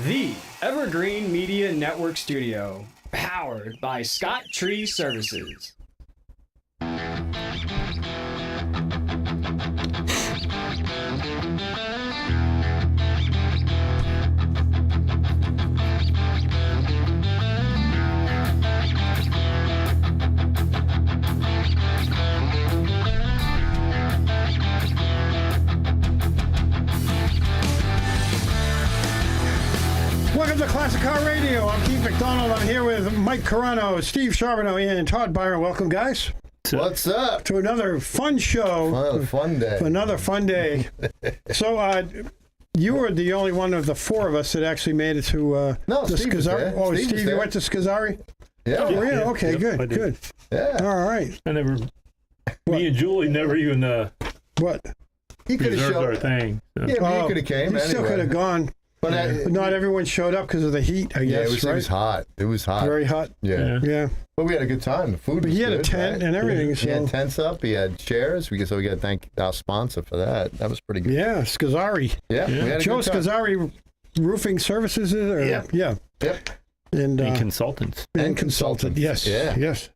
The Evergreen Media Network Studio, powered by Scott Tree Services. Welcome to Classic Car Radio. I'm Keith McDonald. I'm here with Mike Carano, Steve Charbonneau, and Todd Byron. Welcome, guys. What's up? To another fun show. Another fun day. Another fun day. So, you were the only one of the four of us that actually made it to No, the Steve was Scazzari. there. Oh, Steve was Steve, you there. went to Scazzari? Yeah. Oh, yeah. Okay, Yep, I good, did. good. Yeah. All right. I never. What? Me and Julie never even What? He could have reserved our showed. thing. So. Yeah, but he could have came You still anyway. could have gone. But But not everyone showed up because of the heat, I yeah, guess, it right? was hot. It was hot. Very hot. Yeah. Yeah. But we had a good time. The food But was he had a good, tent right? and everything. He had So, tents up. He had chairs. So we got to thank our sponsor for that. That was pretty good. yeah, Scazzari. Yeah. We had a Joe good time. Scazzari Roofing Services, is it? Or, Yeah. Yeah. Yep. And, And consultants. and consultant. Yes. Yeah. Yes.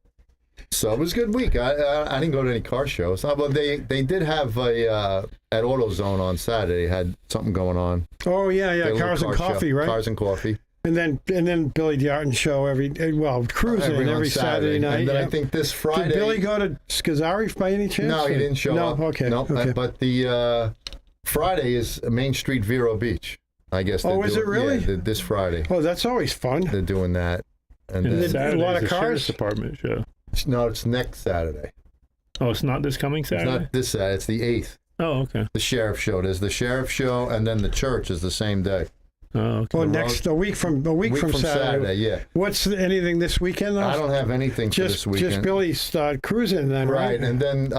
So it was a good week. I didn't go to any car shows. But they did have a at AutoZone on Saturday. Had something going on. Oh yeah, They yeah. had a little Cars and car Coffee, show. right? Cars and Coffee. And then Billy Diarton show cruising on every Saturday night. And then yeah. I think this Friday. Did Billy go to Scazzari by any chance? No, he or- didn't show up. No, okay. No, okay. but the Friday is Main Street Vero Beach. I guess. Oh, they're is doing- it really? Yeah, this Friday Oh, that's always fun. they're doing that. And And then, Saturday- a lot of Saturday's the cars? sheriff's department show. no, it's next Saturday. Oh, it's not this coming It's Saturday? not this Saturday. It's the 8th. Oh, okay. The sheriff show. There's the sheriff show, and then the church is the same day. Oh, okay. Oh, the a week from Saturday. Yeah. What's anything this weekend? Though? I don't have anything for this weekend. Just Billy's cruising then, right? Right, and then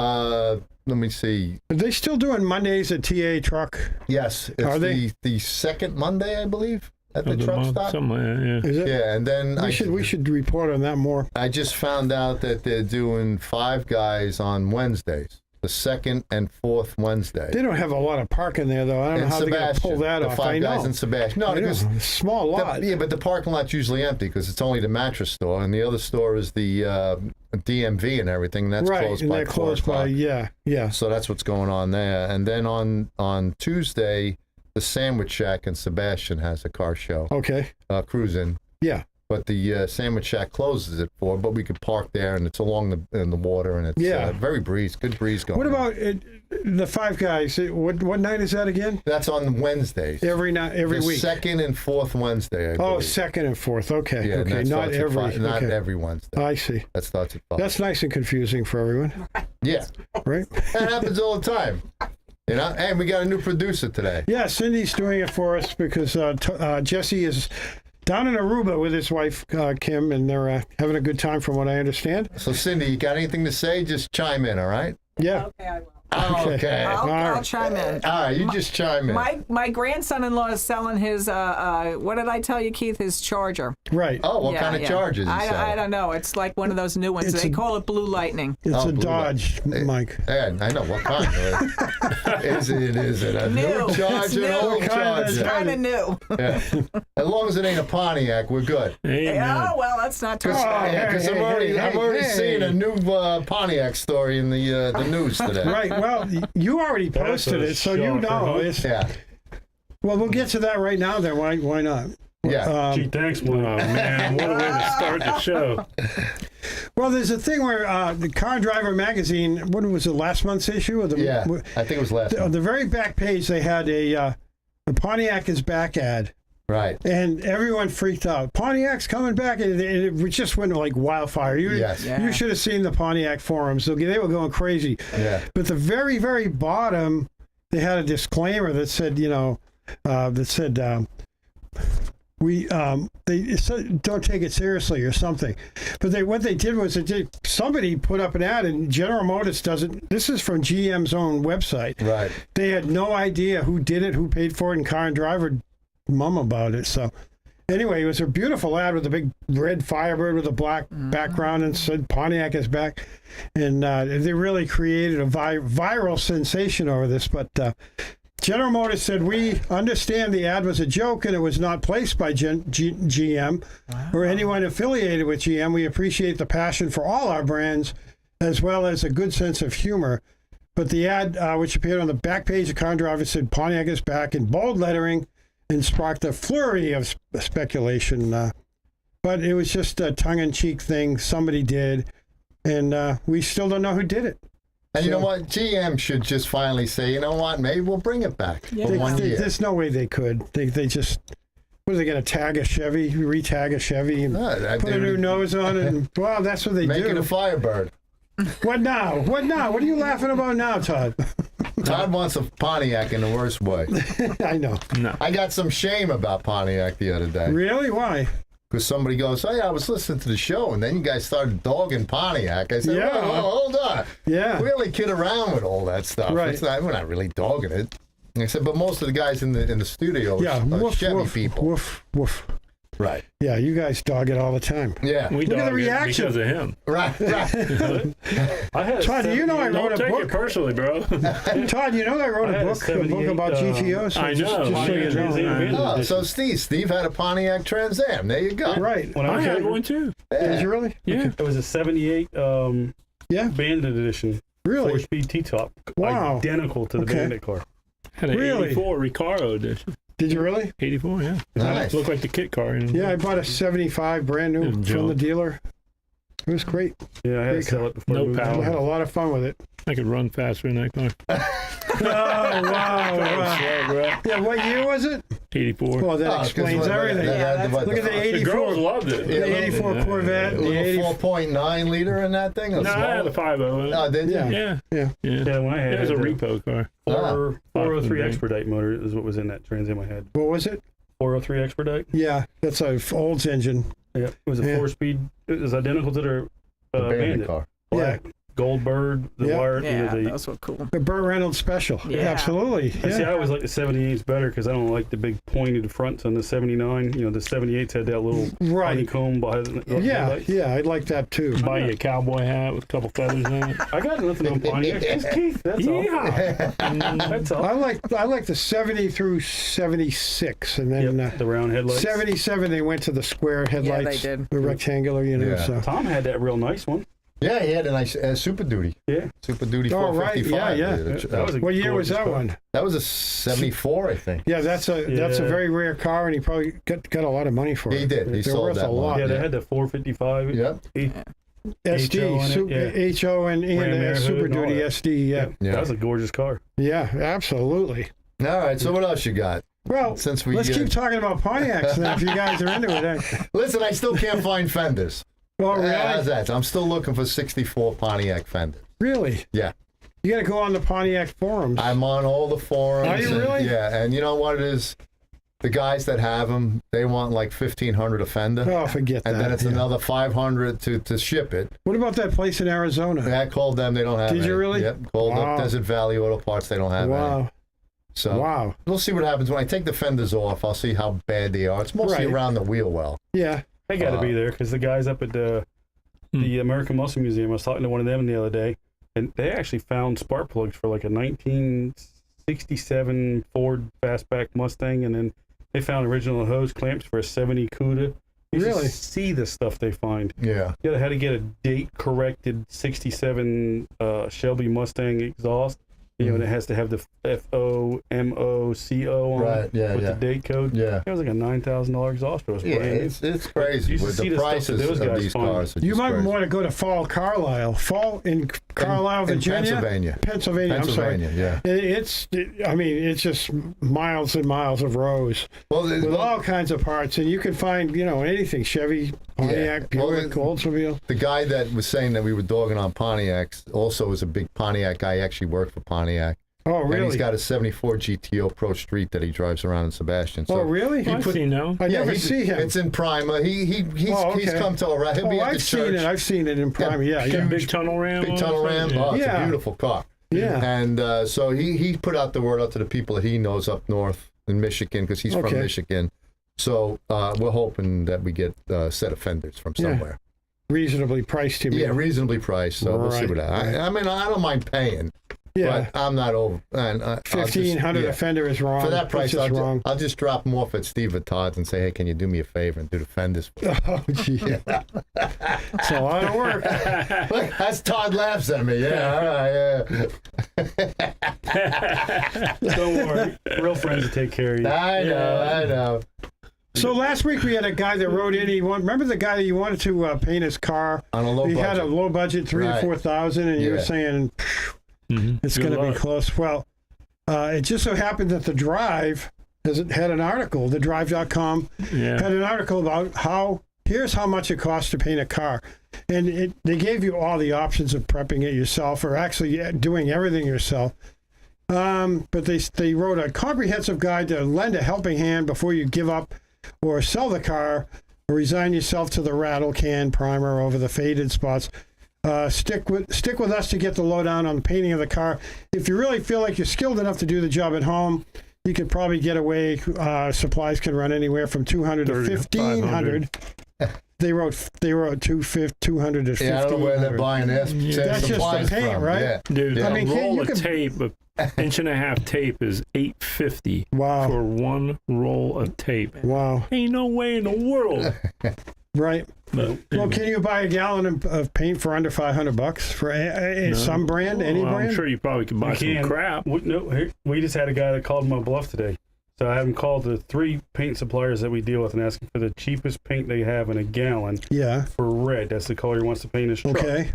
let me see. Are they still doing Mondays at TA Truck? Yes, it's Are they? the second Monday, I believe, at the Of the truck month, stop. something like that, yeah. Is it? Yeah, and then We should report on that more. I just found out that they're doing Five Guys on Wednesdays, the second and fourth Wednesday. They don't have a lot of parking there, though. I don't know how they're going to pull that the off. Five I know. Guys in Sebastian. No, I know. because Small lot. yeah, but the parking lot's usually empty because it's only the mattress store, and the other store is the DMV and everything. And that's right, closed and by they're 4 closed by o'clock. yeah. So that's what's going on there. And then on Tuesday, the Sandwich Shack in Sebastian has a car show, Okay. cruising. Yeah. But the Sandwich Shack closes at 4, but we could park there, and it's along the water, and it's Yeah. very good breeze going. What on. about the Five Guys? What night is that again? That's on Wednesdays. Every night, every the week. second and fourth Wednesday. I Oh, believe. second and fourth. Okay. Yeah, and okay. that Not starts at every. 5, not okay. every Wednesday. I see. That starts at 5. That's nice and confusing for everyone, Yeah, right? that happens all the time. You know, and we got a new producer today. Yeah, Cindy's doing it for us because Jesse is down in Aruba with his wife Kim, and they're having a good time, from what I understand. So, Cindy, you got anything to say? Just chime in, all right? Yeah. Okay, I will. Okay. I'll, All I'll right. chime in. All right, you just chime in. My grandson-in-law is selling his what did I tell you, Keith? His Charger. Right. Oh, what kind of charges? I don't know. It's like one of those new ones. It's They a- call it Blue Lightning. It's Oh, a Blue Dodge, Light. Mike. Yeah, I know what kind. Is it a New. new It's Charger, new. an old What kind is Charger? Kind of new. Yeah. As long as it ain't a Pontiac, we're good. Amen. Oh well, that's not too Oh, bad. Yeah, because hey, I'm already hey. seeing a new Pontiac story in the news today. Right. Well, you already That's posted a it, so you shocker, know. huh? It's, Yeah, well, we'll get to that right now. Then why not? yeah. Gee, thanks, oh, man. What a way to start the show. Well, there's a thing where the Car Driver magazine. What was it? Last month's issue? Or the, Yeah, I think it was last On month. the very back page, they had a Pontiac is back ad. Right. And everyone freaked out. Pontiac's coming back, and it just went like wildfire. Yes. Yeah. You should have seen the Pontiac forums. They were going crazy. Yeah. But the very, very bottom, they had a disclaimer that said, they said, don't take it seriously or something. But what they did was somebody put up an ad, and General Motors doesn't. This is from GM's own website. Right. They had no idea who did it, who paid for it, and Car and Driver mum about it. So anyway, it was a beautiful ad with a big red Firebird with a black background, and said Pontiac is back. And they really created a viral sensation over this. But General Motors said, we understand the ad was a joke and it was not placed by GM or anyone affiliated with GM. We appreciate the passion for all our brands as well as a good sense of humor. But the ad, which appeared on the back page of Car and Driver, said Pontiac is back in bold lettering and sparked a flurry of speculation. But it was just a tongue-in-cheek thing somebody did, and we still don't know who did it. And you know what? GM should just finally say, you know what? Maybe we'll bring it back for 1 year. There's no way they could. They just, what are they going to tag a Chevy, re-tag a Chevy, and put a new nose on it? And, well, that's what they Make do. it a Firebird. What now? What now? What are you laughing about now, Todd? Todd wants a Pontiac in the worst way. I know. No. I got some shame about Pontiac the other day. Really? Why? Because somebody goes, hey, I was listening to the show, and then you guys started dogging Pontiac. I said, Yeah. whoa, hold on. Yeah. We only kid around with all that stuff. Right. It's not, we're not really dogging it. I said, but most of the guys in the studio Yeah. are Woof, Chevy woof, people. woof, woof. Right. Yeah, you guys dog it all the time. Yeah. We Look at the dog it reaction. because of him. Right. I had a Todd, do you know I Don't wrote a take it book? personally, bro. Todd, you know I wrote I a had a book, 78, about GTOs? I Just know. so you Pontiac Museum know. Bandit Oh, so Edition. Steve had a Pontiac Trans Am. There you go. Right. When I I was had younger, one too. Did you really? Yeah. it was a 78 Yeah. Bandit Edition. Really? 4-speed T-top. Wow. Identical to the Okay. Bandit car. Had an Really? 84 Recaro edition. Did you really? 84, yeah. Nice. Looked like the kit car. You know? Yeah, I bought a 75 brand new Good from the job. dealer. It was great. Yeah, I had to Great sell it before No I moved power. out. I had a lot of fun with it. I could run faster in that car. Oh, wow. Yeah, what year was it? 84. Well, that Oh, 'cause explains what- everything. they had that's- Look at the the 84. girls loved it. The 84 Yeah. Corvette. The Little 80, 4.9 liter in that thing? No, I had a 5.0. Oh, did you? Yeah. Yeah. Yeah. Yeah. Yeah, when I had It was a the repo car. 403 Ah. Expedite motor is what was in that Trans Am I had. What was it? 403 Expedite. Yeah, that's a Olds engine. Yeah, it was a Yeah. 4-speed. It was identical to their The Bandit Bandit. car. Black, gold bird, the Yeah. wire. Yeah, the, those were cool. The Burt Reynolds special. Yeah. Absolutely. See, I Yeah. always like the 78s better because I don't like the big pointed fronts on the 79. You know, the 78s had that little Right. honeycomb behind the Yeah, headlights. yeah, I like that too. Buy you a cowboy hat with a couple feathers in it. I got nothing on Pontiac. Just Keith, that's all. That's all. I like the 70 through 76, and then Yep, the round headlights. 77 they went to the square headlights. did. The rectangular, you know. Yeah. So. Tom had that real nice one. Yeah, he had a nice Super Duty. Yeah. Super Duty Oh, right. 455. Yeah, That was a What year was gorgeous that car. one? That was a 74, I think. Yeah, that's a Yeah. very rare car, and he probably got a lot of money for it. He did. He They're sold worth that a one. lot. Yeah, they had the 455. Yep. SD, HO in it, yeah. HO and Ram air Super hood and all Duty that. SD. Yeah. Yeah. That was a gorgeous car. Yeah, absolutely. All right, so what else you got? Well, Since we let's keep talking about Pontiacs then, if you guys are into it. Listen, I still can't find fenders. Oh, really? How's that? I'm still looking for 64 Pontiac fenders. Really? Yeah. You got to go on the Pontiac forums. I'm on all the forums. Are you and- really? Yeah, and you know what it is? The guys that have them, they want like 1,500 a fender. Oh, forget that. And then it's yeah. another 500 to ship it. What about that place in Arizona? I called them, they don't have Did any. you really? Yep, called Wow. up Desert Valley Auto Parts, they don't have any. Wow. So Wow. we'll see what happens. When I take the fenders off, I'll see how bad they are. It's mostly Right. around the wheel well. Yeah. They got to be there because the guys up at the American Muscle Museum, I was talking to one of them the other day, and they actually found spark plugs for like a 1967 Ford Fastback Mustang, and then they found original hose clamps for a 70 Cuda. You should Really? see the stuff they find. Yeah. You had to get a date-corrected 67 Shelby Mustang exhaust. You know, and it has to have the FOMOCO on Right, yeah, with yeah. the date code. Yeah. It was like a $9,000 exhaust. It was Yeah, brand new. it's crazy You should with see the the stuff that prices those of guys these find. cars. Are You just might crazy. want to go to Fall Carlisle. Fall in Carlisle, In Virginia? Pennsylvania. Pennsylvania, I'm sorry. Pennsylvania, yeah. I mean, it's just miles and miles of rows Well, with all kinds of parts, and you can find, anything, Chevy, Pontiac, Well, Buick, Oldsmobile. the guy that was saying that we were dogging on Pontiacs also was a big Pontiac guy. He actually worked for Pontiac. Oh, And he's really? got a 74 GTO Pro Street that he drives around in Sebastian. So Oh, really? I've seen now. I never see him. It's in Prime. He's Oh, okay. come to around. He'll be at the I've seen church. it. I've seen it in Prime. Yeah, huge yeah. Big tunnel ram. Big on tunnel it? ram. Yeah. Oh, it's Yeah. a beautiful car. Yeah. And so he put out the word out to the people that he knows up north in Michigan because he's from Okay. Michigan. So we're hoping that we get a set of fenders from Yeah. somewhere. Reasonably priced, you mean? Yeah, reasonably priced. So we'll see Right, what happens. right. I mean, I don't mind paying. Yeah. But I'm not over. And 1,500 offender is wrong. For that price, That's just wrong. I'll just drop them off at Steve Todd's and say, hey, can you do me a favor and do the fenders? Oh, gee. It's a lot of work. Look, that's Todd laughs at me. Yeah, all right, yeah. Don't worry, real friends will take care of you. I know. So last week we had a guy that wrote in. Remember the guy that you wanted to paint his car? On a low He budget. had a low budget, 3,000 to Right. 4,000, and you were Yeah. saying it's Good going to be luck. close. Well, it just so happened that The Drive had an article. TheDrive.com Yeah. had an article about here's how much it costs to paint a car, and they gave you all the options of prepping it yourself or actually doing everything yourself. But they wrote a comprehensive guide to lend a helping hand before you give up or sell the car, or resign yourself to the rattle can primer over the faded spots. Stick with us to get the lowdown on the painting of the car. If you really feel like you're skilled enough to do the job at home, you could probably get away. Supplies can run anywhere from $200 to $1,500. They wrote 200 to $1,500. Yeah, I don't know where they're buying this. That's just supplies the paint, from. right? Yeah. Dude, Yeah. a I mean, roll you of could- tape, an inch and a half tape is $8.50 Wow. for one roll of tape. Wow. Ain't no way in the world. Right. But, Well, can you buy a gallon of paint for under $500 for some brand, any well, brand? I'm sure you probably could buy You some can. crap. We just had a guy that called my bluff today. So I have him call the 3 paint suppliers that we deal with and ask him for the cheapest paint they have in a gallon Yeah. for red. That's the color he wants to paint his truck. Okay.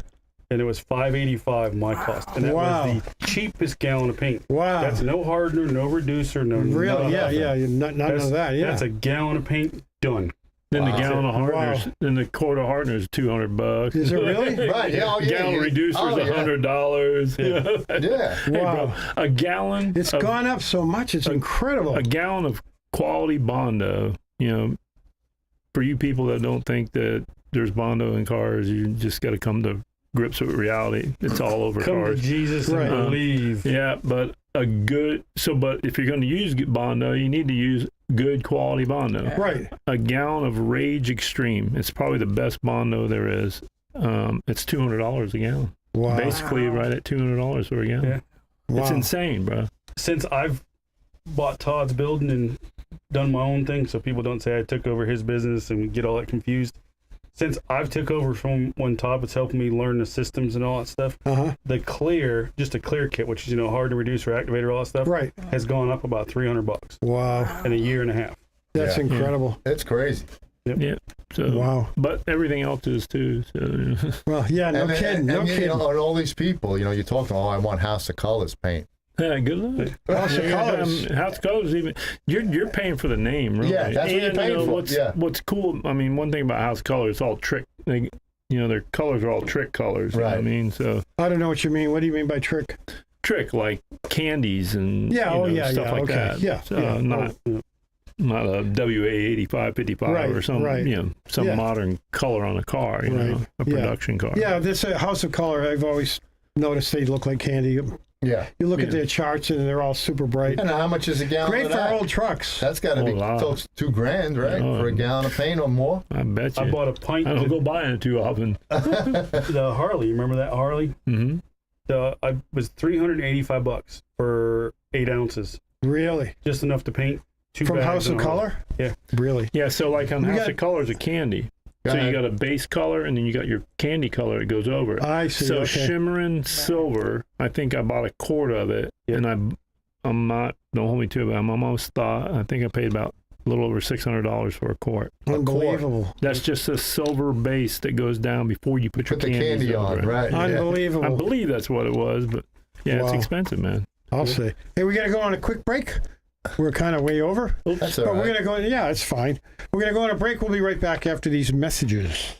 And it was $5.85 my cost. And that Wow. was the cheapest gallon of paint. Wow. That's no hardener, no reducer, no none Really? of Yeah, that. yeah. None of that. Yeah. That's a gallon of paint done. Then the Wow. gallon of hardeners, Wow. then the quart of hardeners is $200. Is it really? Right. Yeah. Oh, yeah. Gallon yeah. reducer is Oh, yeah. $100. Yeah. Hey, bro, Wow. a gallon. It's of, gone up so much. It's incredible. A gallon of quality Bondo. You know, for you people that don't think that there's Bondo in cars, you just got to come to grips with reality. It's all over Come to cars. Jesus Right. and believe. Yeah, but but if you're going to use Bondo, you need to use good quality Bondo. Right. A gallon of Rage Extreme. It's probably the best Bondo there is. It's $200 a gallon. Wow. Basically, right at $200 for a gallon. Yeah. It's Wow. insane, bro. Since I've bought Todd's building and done my own thing, so people don't say I took over his business and get all that confused. Since I've took over from when Todd was helping me learn the systems and all that stuff, Uh-huh. the clear, just a clear kit, which is hard to reduce or activator, all that stuff, Right. has gone up about $300 Wow. in a year and a half. That's Yeah. incredible. It's crazy. Yeah. So, Wow. but everything else is too. So, Well, yeah, no kidding. No and, kidding. and all these people, you talk to them, I want House of Colors paint. yeah, good luck. House of Colors. House of Colors, even you're paying for the name, really. Yeah, that's what you're paying for, yeah. What's cool? I mean, one thing about House of Colors, it's all trick. Their colors are all trick colors. You know what I Right. mean? So I don't know what you mean. What do you mean by trick? trick like candies and Yeah, stuff yeah, like okay. that. Yeah, So, yeah. not a WA8555 Right, or some right. some Yeah. modern color on a car, a Yeah. production car. Yeah, this House of Color, I've always noticed they look like candy. Yeah. You look at Yeah. their charts and they're all super bright. And how much is a gallon Great of for that? old trucks. That's got to be Oh, wow. close to $2,000, right? Oh. For a gallon of paint or more. I bet you. I bought a pint. I don't go buying it too often. The Harley, you remember that Harley? hmm I was $385 for 8 ounces, Really? just enough to paint 2 From bags House of and all. Color? Yeah. Really? Yeah, so like on We House got- of Colors, a candy. Go So ahead. you got a base color, and then you got your candy color that goes over it. I see. So okay. shimmering silver, I think I bought a quart of it, and I'm not, don't hold me to it, but I'm almost thought, I think I paid about a little over $600 for a quart. Unbelievable. That's just a silver base that goes down before you put your Put the candies candy over on, it. right? Yeah. Unbelievable. I believe that's what it was, but yeah, it's Wow. expensive, man. I'll say. Hey, we got to go on a quick break. We're kind of way over. That's all But we're right. going to go, yeah, it's fine. We're going to go on a break. We'll be right back after these messages.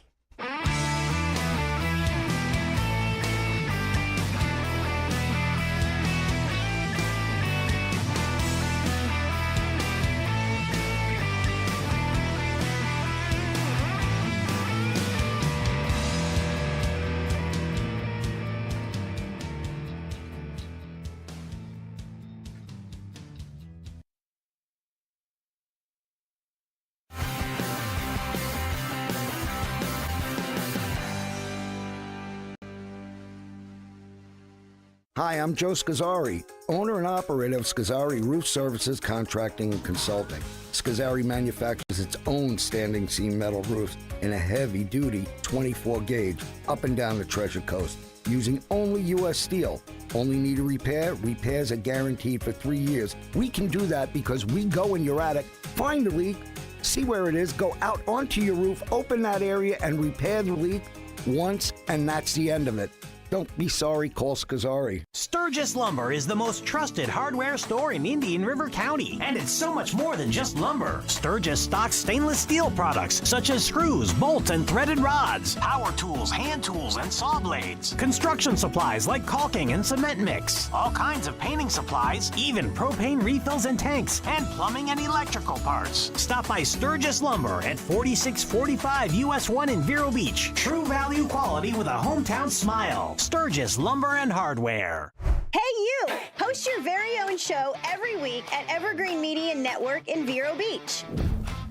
Hi, I'm Joe Scazzari, owner and operator of Scazzari Roof Services Contracting and Consulting. Scazzari manufactures its own standing seam metal roofs in a heavy-duty 24-gauge up and down the Treasure Coast, using only U.S. steel. Only need a repair? Repairs are guaranteed for 3 years. We can do that because we go in your attic, find the leak, see where it is, go out onto your roof, open that area, and repair the leak once, and that's the end of it. Don't be sorry, call Scazzari. Sturgis Lumber is the most trusted hardware store in Indian River County, and it's so much more than just lumber. Sturgis stocks stainless steel products such as screws, bolts, and threaded rods, power tools, hand tools, and saw blades, construction supplies like caulking and cement mix, all kinds of painting supplies, even propane refills and tanks, and plumbing and electrical parts. Stop by Sturgis Lumber at 4645 US 1 in Vero Beach. True value quality with a hometown smile. Sturgis Lumber and Hardware. Hey you! Host your very own show every week at Evergreen Media Network in Vero Beach.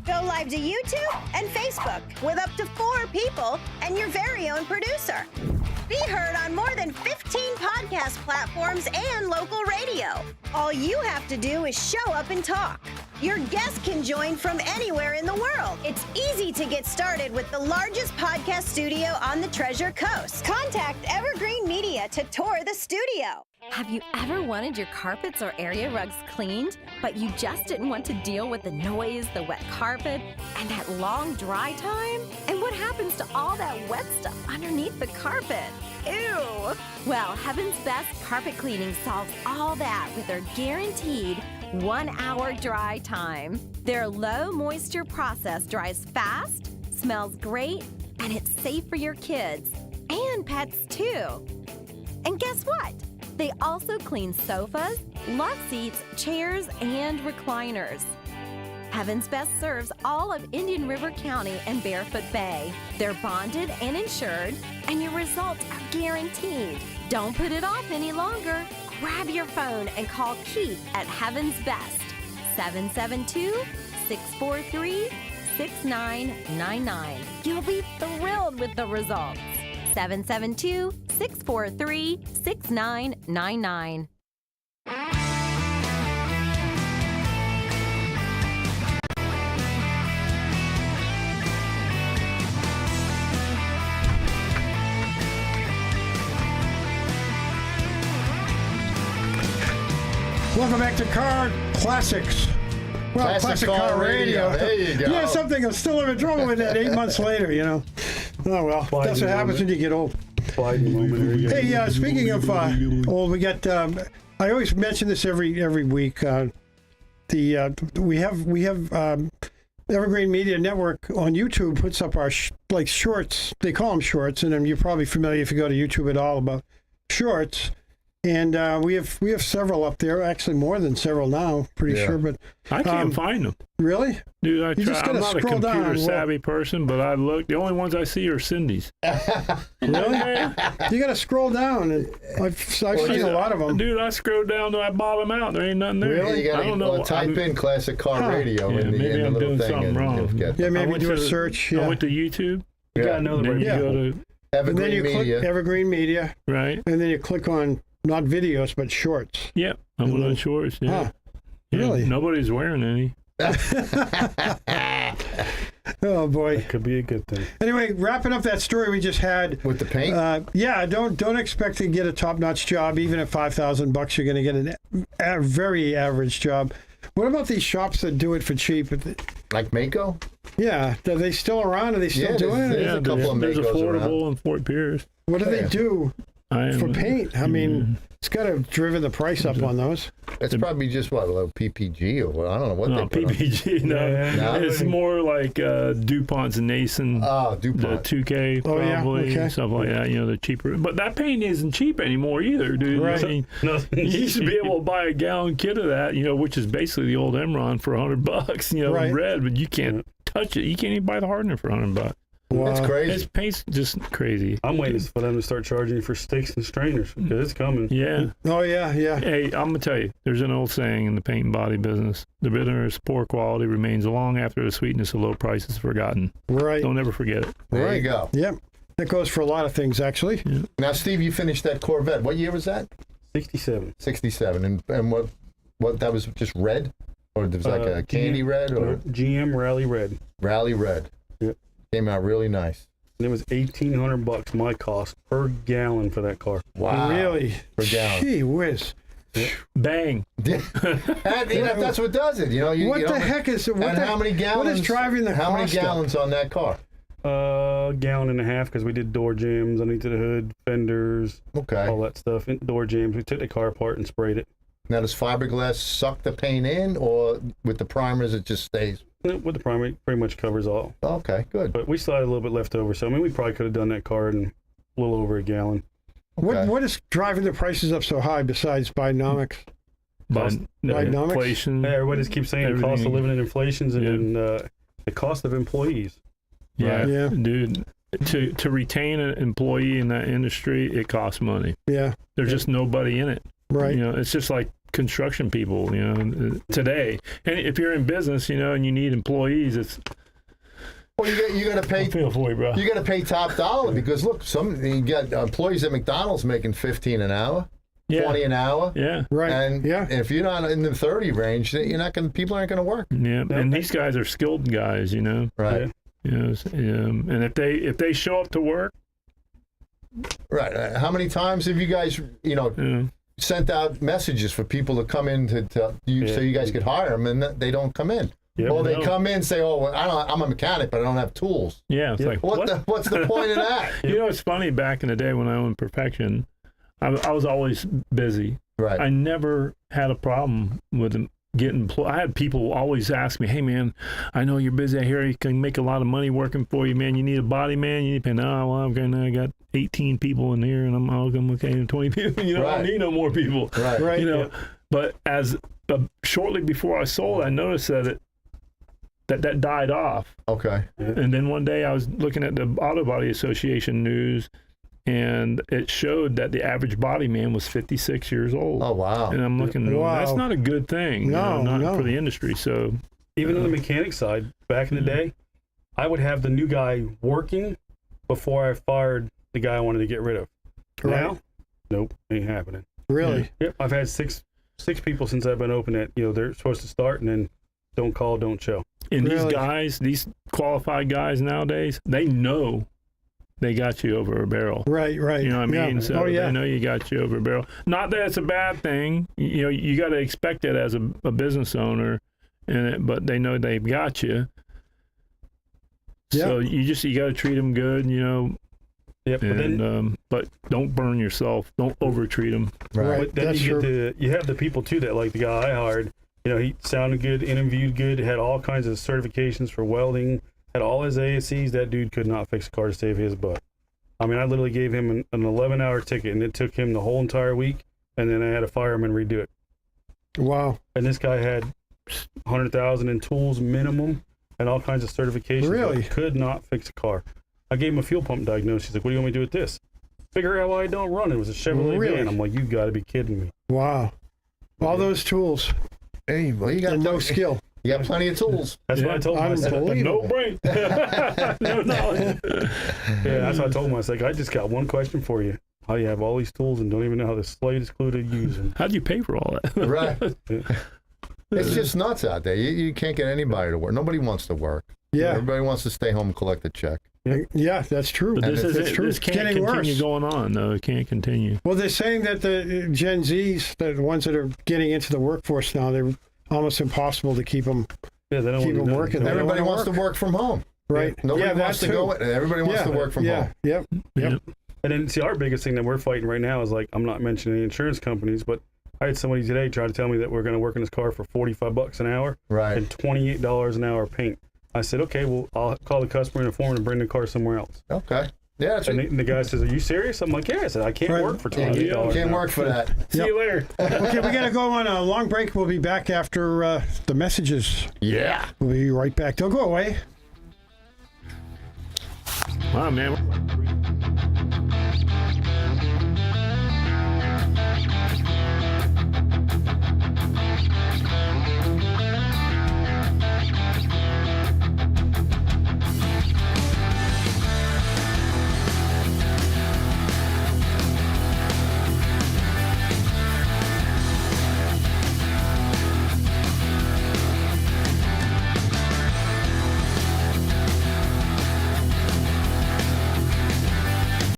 Go live to YouTube and Facebook with up to 4 people and your very own producer. Be heard on more than 15 podcast platforms and local radio. All you have to do is show up and talk. Your guests can join from anywhere in the world. It's easy to get started with the largest podcast studio on the Treasure Coast. Contact Evergreen Media to tour the studio. Have you ever wanted your carpets or area rugs cleaned, but you just didn't want to deal with the noise, the wet carpet, and that long dry time? And what happens to all that wet stuff underneath the carpet? Ew! Well, Heaven's Best Carpet Cleaning solves all that with their guaranteed 1-hour dry time. Their low moisture process dries fast, smells great, and it's safe for your kids and pets too. And guess what? They also clean sofas, love seats, chairs, and recliners. Heaven's Best serves all of Indian River County and Barefoot Bay. They're bonded and insured, and your results are guaranteed. Don't put it off any longer. Grab your phone and call Keith at Heaven's Best, 772-643-6999. You'll be thrilled with the results. 772-643-6999. Welcome back to Car Classics. Well, Classic Car Radio. There you go. Yeah, something I'm still having trouble with that 8 months later, you know. Oh, well, that's what happens when you get old. Hey, speaking of old, we got, I always mention this every week. We have Evergreen Media Network on YouTube puts up our shorts. They call them shorts, and you're probably familiar if you go to YouTube at all about shorts. And we have several up there, actually more than several now, pretty sure. But I can't find them. Really? Dude, I just try. I'm not a computer savvy person, but I look. The only ones I see are Cindy's. Really? You got to scroll down. And I've seen a lot of them. Dude, I scrolled down to I bottom out. There ain't nothing there. Really? You gotta, I don't know. Type in Classic Car Radio in the, maybe in the I'm little doing thing. something wrong. Yeah, maybe do a search. Yeah. I went to YouTube. You gotta know the Then you radio. go to And then you Media. click Evergreen Media. right. And then you click on not videos, but shorts. Yep, I went on shorts. Yeah. Huh. Yeah, Really? Nobody's wearing any. Oh, boy. Could be a good thing. Anyway, wrapping up that story we just had. With the paint? Yeah, don't expect to get a top-notch job. Even at $5,000, you're going to get a very average job. What about these shops that do it for cheap? Like Mako? Yeah, are they still around? Are they still doing it? There's a couple of there's Makos affordable around. in Fort Pierce. What do they do for paint? I mean, it's got to have driven the price up on those. It's probably just what, a little PPG or what? I don't know what No, they put on. PPG. No, it's more like DuPont's and Nason. The DuPont. 2K probably, stuff like that. You know, they're cheaper. But that paint isn't cheap anymore either, dude. Right. I mean, you used to be able to buy a gallon kit of that, you know, which is basically the old Emron for $100, you know, Right. red, but you can't touch it. You can't even buy the hardener for $100. That's crazy. It's paint's just crazy. I'm waiting for them to start charging you for sticks and strainers because it's coming. Yeah. Oh, yeah. Hey, I'm gonna tell you, there's an old saying in the paint and body business: the bitterness, poor quality remains long after the sweetness of low price is forgotten. Right. Don't ever forget it. There you go. Yep. That goes for a lot of things, actually. Now, Steve, you finished that Corvette. What year was that? 67. 67. And what that was just red? Or it was like a candy red? Or GM Rally Red. Rally red. Yep. Came out really nice. And it was $1,800 my cost per gallon for that car. Wow. Really? Per gallon. Gee whiz. Bang. And, that's what does it. You know, What the heck is it? And how many gallons? What is driving the How many cost up? gallons on that car? Gallon and a half because we did door jams underneath the hood, fenders, Okay. all that stuff. And door jams. We took the car apart and sprayed it. Now, does fiberglass suck the paint in, or with the primers it just stays? With the primer, it pretty much covers all. Okay, good. But we still had a little bit left over. So, I mean, we probably could have done that car in a little over a gallon. Okay. What is driving the prices up so high besides Bidenomics? Bidenomics? Inflation. Yeah, everybody just keeps saying the cost of living and inflations and the cost of employees. Yeah, Yeah. dude. To retain an employee in that industry, it costs money. Yeah, There's just nobody in it. right. You know, it's just like construction people, you know, today. And if you're in business, you know, and you need employees, it's Well, you got to pay. I feel for you, bro. You got to pay top dollar because look, you got employees at McDonald's making $15 an hour, Yeah. $20 an hour, Yeah. Right. and yeah. if you're not in the 30 range, you're not going. People aren't going to work. Yeah. And these guys are skilled guys, you know. Right. You know, and if they show up to work, Right. How many times have you guys, sent out messages for people to come in so you guys could hire them, and they don't come in? Yep. Or they come in and say, "Oh, well, I'm a mechanic, but I don't have tools." yeah, it's like What's the point of that? You know, it's funny. Back in the day when I owned Perfection, I was always busy. Right. I never had a problem with them getting. I had people always ask me, "Hey, man, I know you're busy. I hear you can make a lot of money working for you, man. You need a body, man. You need to pay." No, well, I got 18 people in here, and I'm okay. 20 people. You know, I don't need no more people. Right. Right. You know, but shortly before I sold, I noticed that that died off. Okay. And then one day I was looking at the Auto Body Association news, and it showed that the average body man was 56 years old. Oh, wow. And I'm looking, Wow. that's not a good thing. No, not no. for the industry. So Even on the mechanic side, back in the day, I would have the new guy working before I fired the guy I wanted to get rid of. Right. Now, nope, ain't happening. Really? Yep, I've had six people since I've been open that they're supposed to start and then don't call, don't show. and Really? these guys, these qualified guys nowadays, they know they got you over a barrel. Right. Right. You know what I mean? Yeah. So yeah. they know you got you over a barrel. Not that it's a bad thing. You know, you got to expect it as a business owner, but they know they've got you. So you got to treat them good, you know. Yep, But don't burn yourself. Don't over treat them. Right. but then That's you have the people too that like the guy I hired. He sounded good, interviewed good, had all kinds of certifications for welding, had all his ASCs. That dude could not fix a car to save his butt. I mean, I literally gave him an 11-hour ticket, and it took him the whole entire week, and then I had to fire him and redo it. Wow. And this guy had 100,000 in tools minimum and all kinds of certifications. Really? But could not fix a car. I gave him a fuel pump diagnosis. He's like, "What do you want me to do with this?" Figure out why I don't run. It was a Chevrolet Really? van. I'm like, "You got to be kidding me." Wow. All those tools Hey, well, you got and no skill. You got plenty of tools. That's what I told him. I said, Unbelievable. "No brain." No knowledge. Yeah, that's what I told him. I was like, "I just got one question for you. How do you have all these tools and don't even know how the slightest clue to use them?" How'd you pay for all that? Right. It's just nuts out there. You can't get anybody to work. Nobody wants to work. Yeah. Everybody wants to stay home and collect a check. Yeah, that's true. But this That's true. this It's can't getting continue worse. going on, though. It can't continue. Well, they're saying that the Gen Zs, the ones that are getting into the workforce now, they're almost impossible to keep them. Yeah, they don't Keep want to them do working. nothing. They don't Everybody wanna wants to work from home. Right. Nobody yeah, wants that to too. go. Everybody wants to work from home. Yep. Yep. And then see, our biggest thing that we're fighting right now is like, I'm not mentioning any insurance companies, but I had somebody today try to tell me that we're going to work in this car for $45 an hour Right. and $28 an hour paint. I said, okay, well, I'll call the customer and inform him to bring the car somewhere else. Okay. Yeah. That's And the guy says, "Are you serious?" I'm like, "Yeah." I said, "I can't Right. work for you $28. can't work for that. See you later. Okay, we got to go on a long break. We'll be back after the messages. Yeah. We'll be right back. Don't go away. Wow, man.